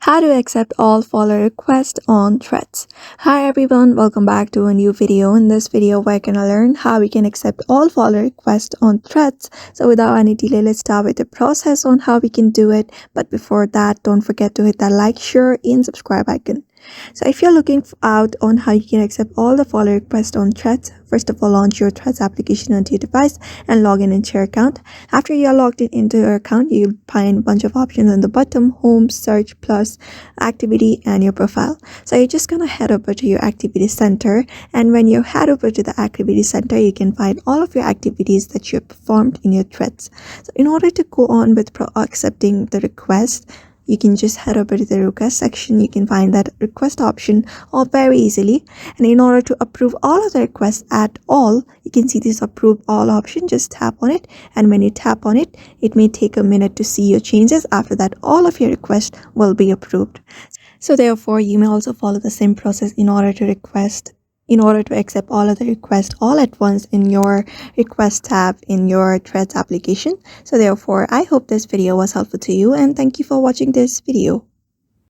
How to accept all follower requests on Threads. Hi everyone, welcome back to a new video. In this video, we're gonna learn how we can accept all follower requests on Threads. So without any delay, let's start with the process on how we can do it. But before that, don't forget to hit that like, share, and subscribe icon. So if you're looking out on how you can accept all the follow requests on Threads, first of all, launch your Threads application onto your device and log in into your account. After you are logged into your account, you'll find a bunch of options on the bottom: home, search, plus, activity, and your profile. So you're just gonna head over to your activity center, and when you head over to the activity center, you can find all of your activities that you have performed in your Threads. So in order to go on with accepting the request, you can just head over to the request section. You can find that request option all very easily, and in order to approve all of the requests at all, you can see this approve all option. Just tap on it, and when you tap on it, it may take a minute to see your changes. After that, all of your requests will be approved. So therefore, you may also follow the same process in order to accept all of the requests all at once in your request tab in your Threads application. So therefore, I hope this video was helpful to you, and thank you for watching this video.